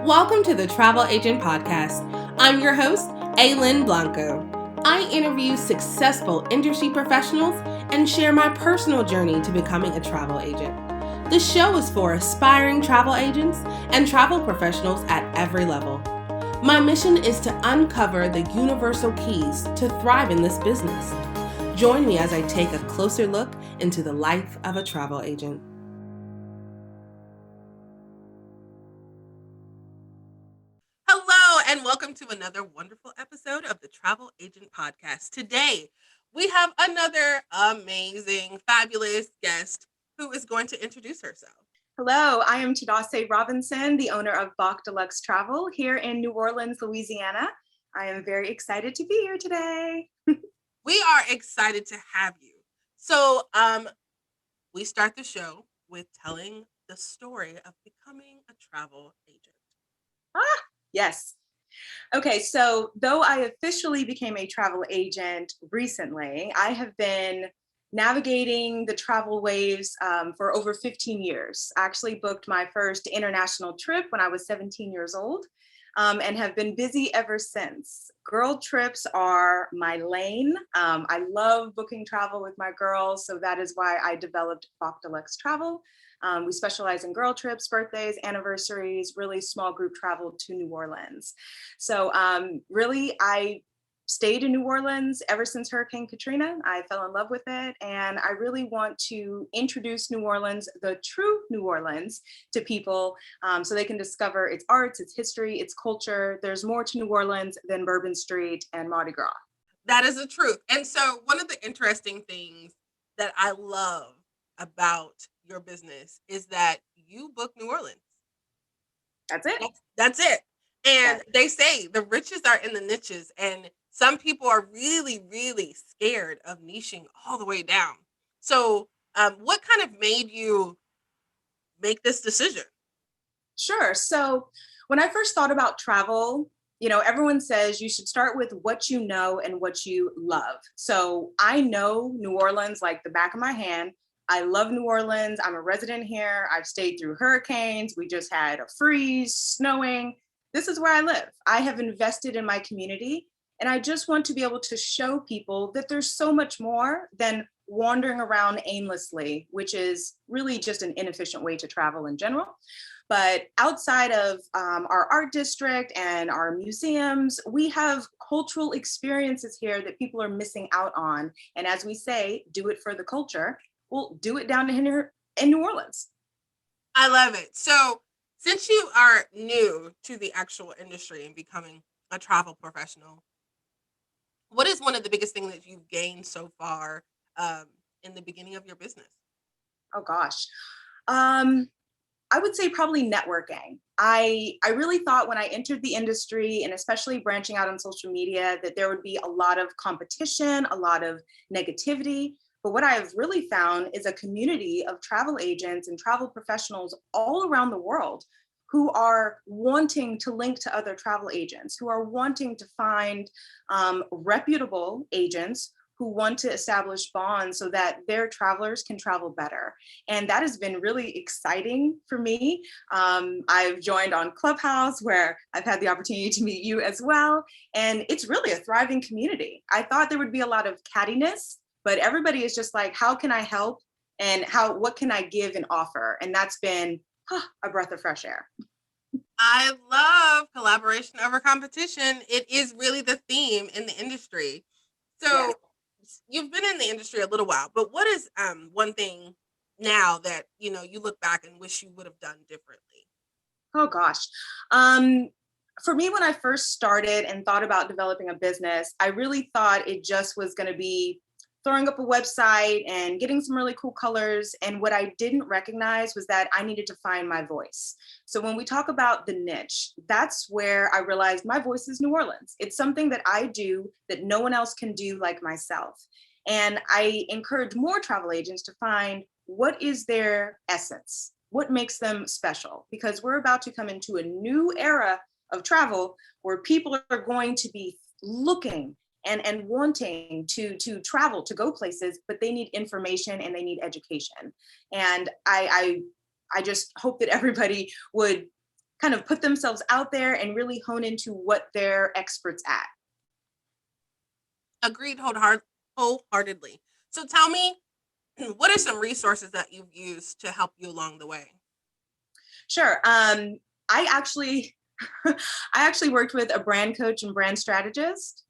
Welcome to the Travel Agent Podcast. I'm your host, Aylin Blanco. I interview successful industry professionals and share my personal journey to becoming a travel agent. The show is for aspiring travel agents and travel professionals at every level. My mission is to uncover the universal keys to thrive in this business. Join me as I take a closer look into the life of a travel agent. Hello, and welcome to another wonderful episode of the Travel Agent Podcast. Today, we have another amazing, fabulous guest who is going to introduce herself. Hello, I am Tadasay Robinson, the owner of Bach Deluxe Travel here in New Orleans, Louisiana. I am very excited to be here today. We are excited to have you. So, we start the show with telling the story of becoming a travel agent. Yes. Okay, so though I officially became a travel agent recently, I have been navigating the travel waves for over 15 years. I actually booked my first international trip when I was 17 years old and have been busy ever since. Girl trips are my lane. I love booking travel with my girls, so that is why I developed Bach Deluxe Travel. We specialize in girl trips, birthdays, anniversaries, really small group travel to New Orleans. So really, I stayed in New Orleans ever since Hurricane Katrina. I fell in love with it. And I really want to introduce New Orleans, the true New Orleans, to people so they can discover its arts, its history, its culture. There's more to New Orleans than Bourbon Street and Mardi Gras. That is the truth. And so one of the interesting things that I love about your business is that you book New Orleans. That's it. That's it. And they say the riches are in the niches, and some people are really, really scared of niching all the way down. So what kind of made you make this decision? Sure. So when I first thought about travel, everyone says you should start with what you know and what you love. So I know New Orleans like the back of my hand. I love New Orleans. I'm a resident here. I've stayed through hurricanes. We just had a freeze, snowing. This is where I live. I have invested in my community, and I just want to be able to show people that there's so much more than wandering around aimlessly, which is really just an inefficient way to travel in general. But outside of our art district and our museums, we have cultural experiences here that people are missing out on. And as we say, do it for the culture. We'll do it down here in New Orleans. I love it. So since you are new to the actual industry and becoming a travel professional, what is one of the biggest things that you've gained so far in the beginning of your business? Oh gosh. I would say probably networking. I really thought when I entered the industry, and especially branching out on social media, that there would be a lot of competition, a lot of negativity. But what I've really found is a community of travel agents and travel professionals all around the world who are wanting to link to other travel agents, who are wanting to find reputable agents who want to establish bonds so that their travelers can travel better. And that has been really exciting for me. I've joined on Clubhouse, where I've had the opportunity to meet you as well. And it's really a thriving community. I thought there would be a lot of cattiness, but everybody is just like, how can I help? And what can I give and offer? And that's been a breath of fresh air. I love collaboration over competition. It is really the theme in the industry. So you've been in the industry a little while, but what is one thing now that, you look back and wish you would have done differently? Oh gosh. For me, when I first started and thought about developing a business, I really thought it just was going to be throwing up a website and getting some really cool colors. And what I didn't recognize was that I needed to find my voice. So when we talk about the niche, that's where I realized my voice is New Orleans. It's something that I do that no one else can do like myself. And I encourage more travel agents to find what is their essence, what makes them special, because we're about to come into a new era of travel where people are going to be looking and wanting to travel, to go places, but they need information and they need education. And I just hope that everybody would kind of put themselves out there and really hone into what they're experts at. Agreed wholeheartedly. So tell me, what are some resources that you've used to help you along the way? Sure. I actually I actually worked with a brand coach and brand strategist.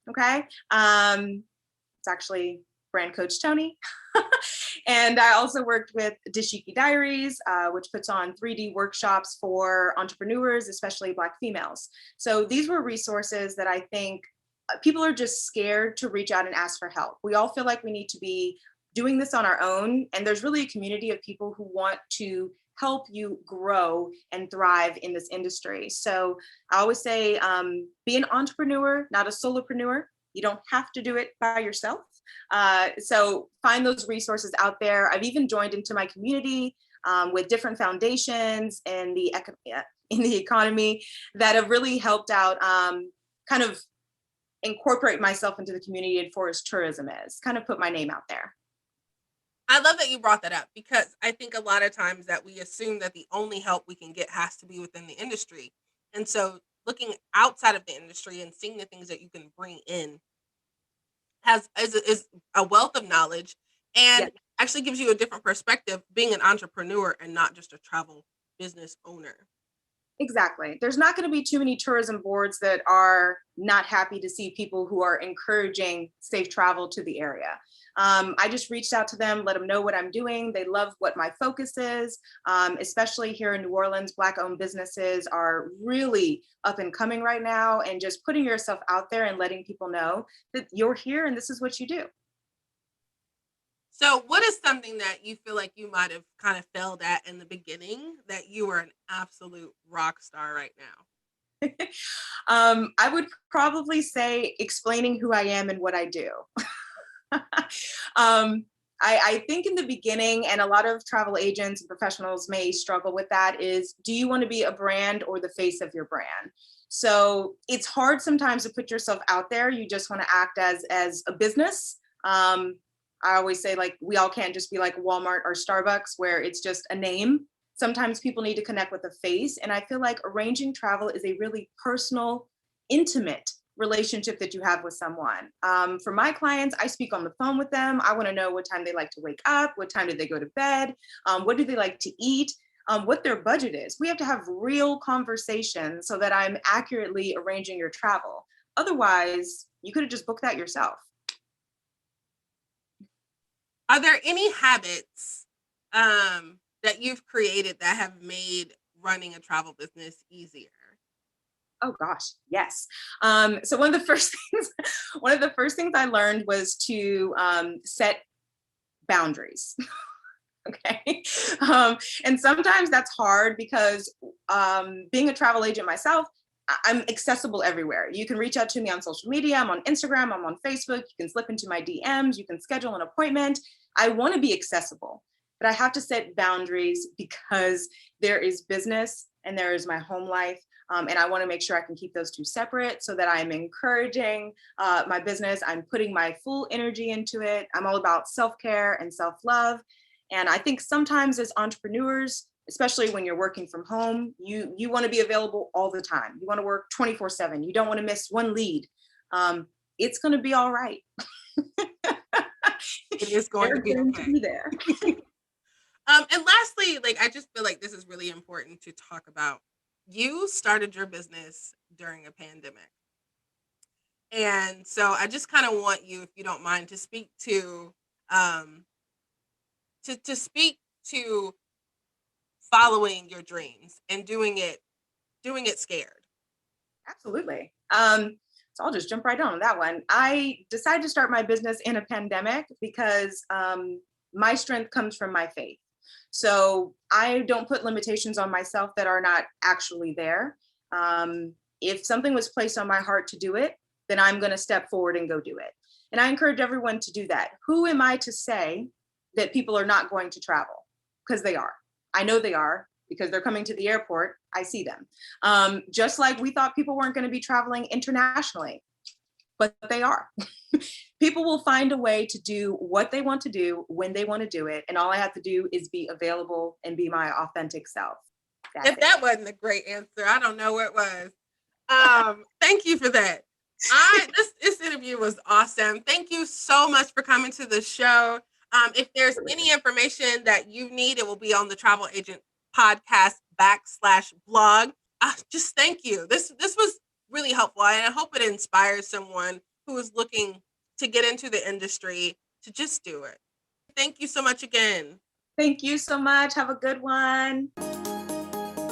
Okay. It's actually brand coach Tony. And I also worked with Dashiki Diaries, which puts on 3D workshops for entrepreneurs, especially Black females. So these were resources that I think people are just scared to reach out and ask for help. We all feel like we need to be doing this on our own. And there's really a community of people who want to help you grow and thrive in this industry. So I always say, be an entrepreneur, not a solopreneur. You don't have to do it by yourself. So find those resources out there. I've even joined into my community with different foundations in the economy that have really helped out kind of incorporate myself into the community and for as tourism is, kind of put my name out there. I love that you brought that up because I think a lot of times that we assume that the only help we can get has to be within the industry. And so looking outside of the industry and seeing the things that you can bring in is a wealth of knowledge and Yes. actually gives you a different perspective being an entrepreneur and not just a travel business owner. Exactly. There's not going to be too many tourism boards that are not happy to see people who are encouraging safe travel to the area. I just reached out to them, let them know what I'm doing. They love what my focus is, especially here in New Orleans. Black-owned businesses are really up and coming right now, and just putting yourself out there and letting people know that you're here and this is what you do. So, what is something that you feel like you might have kind of failed at in the beginning that you are an absolute rock star right now? I would probably say explaining who I am and what I do. I think in the beginning, and a lot of travel agents and professionals may struggle with that, is do you want to be a brand or the face of your brand? So it's hard sometimes to put yourself out there. You just want to act as a business. I always say, like, we all can't just be like Walmart or Starbucks where it's just a name. Sometimes people need to connect with a face. And I feel like arranging travel is a really personal, intimate relationship that you have with someone. For my clients, I speak on the phone with them. I want to know what time they like to wake up, what time do they go to bed, what do they like to eat, what their budget is. We have to have real conversations so that I'm accurately arranging your travel. Otherwise, you could have just booked that yourself. Are there any habits that you've created that have made running a travel business easier? Oh gosh, yes. So one of the first things I learned was to set boundaries. Okay. And sometimes that's hard because being a travel agent myself, I'm accessible everywhere. You can reach out to me on social media. I'm on Instagram, I'm on Facebook. You can slip into my DMs, you can schedule an appointment. I want to be accessible, but I have to set boundaries because there is business and there is my home life. And I want to make sure I can keep those two separate so that I'm encouraging my business. I'm putting my full energy into it. I'm all about self-care and self-love. And I think sometimes as entrepreneurs, especially when you're working from home, you want to be available all the time. You want to work 24/7. You don't want to miss one lead. It's going to be all right. It is going to be okay. To be there. And lastly, like, I just feel like this is really important to talk about. You started your business during a pandemic. And so I just kind of want you, if you don't mind, to speak to speak to following your dreams and doing it scared. Absolutely. So I'll just jump right on that one. I decided to start my business in a pandemic because my strength comes from my faith. So I don't put limitations on myself that are not actually there. If something was placed on my heart to do it, then I'm going to step forward and go do it. And I encourage everyone to do that. Who am I to say that people are not going to travel? Because they are. I know they are because they're coming to the airport. I see them. Just like we thought people weren't going to be traveling internationally, but they are. People will find a way to do what they want to do when they want to do it. And all I have to do is be available and be my authentic self. If that wasn't a great answer, I don't know what was. Thank you for that. This interview was awesome. Thank you so much for coming to the show. If there's any information that you need, it will be on the Travel Agent Podcast /blog. Just thank you. This was really helpful, and I hope it inspires someone who is looking to get into the industry to just do it. Thank you so much again. Thank you so much. Have a good one.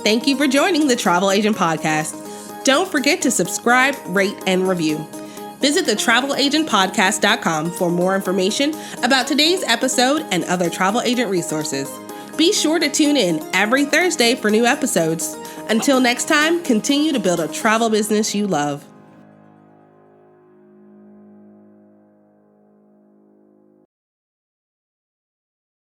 Thank you for joining the Travel Agent Podcast. Don't forget to subscribe, rate, and review. Visit thetravelagentpodcast.com for more information about today's episode and other travel agent resources. Be sure to tune in every Thursday for new episodes. Until next time, continue to build a travel business you love.